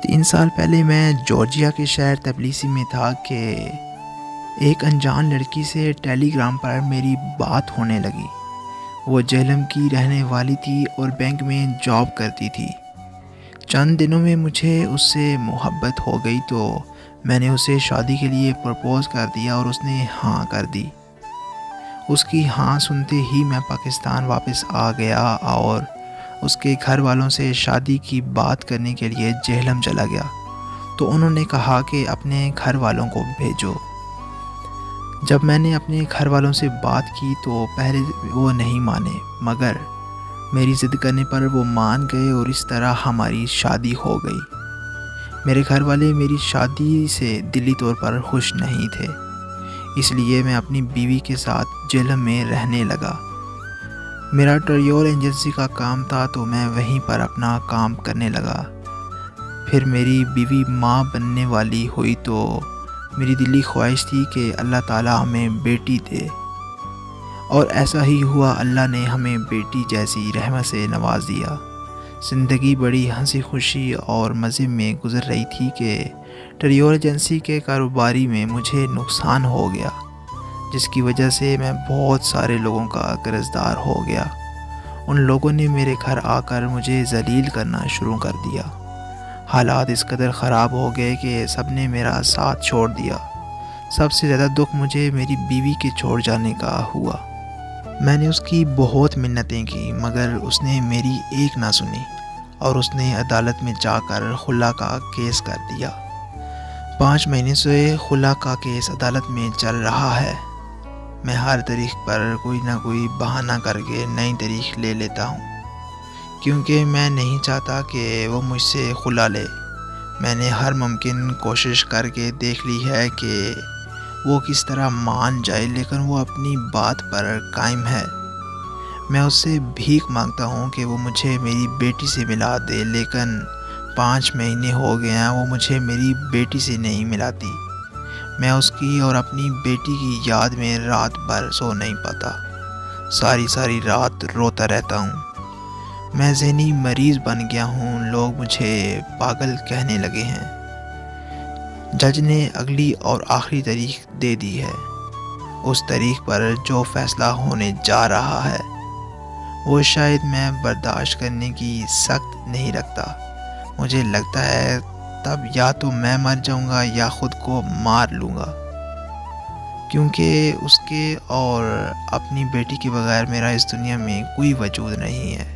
3 سال پہلے میں جارجیا کے شہر تبلیسی میں تھا کہ ایک انجان لڑکی سے ٹیلی گرام پر میری بات ہونے لگی۔ وہ جہلم کی رہنے والی تھی اور بینک میں جاب کرتی تھی۔ چند دنوں میں مجھے اس سے محبت ہو گئی تو میں نے اسے شادی کے لیے پرپوز کر دیا اور اس نے ہاں کر دی۔ اس کی ہاں سنتے ہی میں پاکستان واپس آ گیا اور اس کے گھر والوں سے شادی کی بات کرنے کے لیے جہلم چلا گیا تو انہوں نے کہا کہ اپنے گھر والوں کو بھیجو۔ جب میں نے اپنے گھر والوں سے بات کی تو پہلے وہ نہیں مانے، مگر میری ضد کرنے پر وہ مان گئے اور اس طرح ہماری شادی ہو گئی۔ میرے گھر والے میری شادی سے دلی طور پر خوش نہیں تھے، اس لیے میں اپنی بیوی کے ساتھ جہلم میں رہنے لگا۔ میرا ٹریول ایجنسی کا کام تھا تو میں وہیں پر اپنا کام کرنے لگا۔ پھر میری بیوی ماں بننے والی ہوئی تو میری دلی خواہش تھی کہ اللہ تعالیٰ ہمیں بیٹی دے، اور ایسا ہی ہوا۔ اللہ نے ہمیں بیٹی جیسی رحمت سے نواز دیا۔ زندگی بڑی ہنسی خوشی اور مزے میں گزر رہی تھی کہ ٹریول ایجنسی کے کاروباری میں مجھے نقصان ہو گیا، جس کی وجہ سے میں بہت سارے لوگوں کا قرض دار ہو گیا۔ ان لوگوں نے میرے گھر آ کر مجھے ذلیل کرنا شروع کر دیا۔ حالات اس قدر خراب ہو گئے کہ سب نے میرا ساتھ چھوڑ دیا۔ سب سے زیادہ دکھ مجھے میری بیوی کے چھوڑ جانے کا ہوا۔ میں نے اس کی بہت منتیں کی مگر اس نے میری ایک نہ سنی اور اس نے عدالت میں جا کر خلا کا کیس کر دیا۔ 5 مہینے سے خلا کا کیس عدالت میں چل رہا ہے۔ میں ہر تاریخ پر کوئی نہ کوئی بہانہ کر کے نئی تاریخ لے لیتا ہوں، کیونکہ میں نہیں چاہتا کہ وہ مجھ سے خلا لے۔ میں نے ہر ممکن کوشش کر کے دیکھ لی ہے کہ وہ کس طرح مان جائے، لیکن وہ اپنی بات پر قائم ہے۔ میں اس سے بھیک مانگتا ہوں کہ وہ مجھے میری بیٹی سے ملا دے، لیکن 5 مہینے ہو گئے ہیں وہ مجھے میری بیٹی سے نہیں ملاتی۔ میں اس کی اور اپنی بیٹی کی یاد میں رات بھر سو نہیں پاتا، ساری رات روتا رہتا ہوں۔ میں ذہنی مریض بن گیا ہوں، لوگ مجھے پاگل کہنے لگے ہیں۔ جج نے اگلی اور آخری تاریخ دے دی ہے۔ اس تاریخ پر جو فیصلہ ہونے جا رہا ہے وہ شاید میں برداشت کرنے کی سخت نہیں رکھتا۔ مجھے لگتا ہے تب یا تو میں مر جاؤں گا یا خود کو مار لوں گا، کیونکہ اس کے اور اپنی بیٹی کے بغیر میرا اس دنیا میں کوئی وجود نہیں ہے۔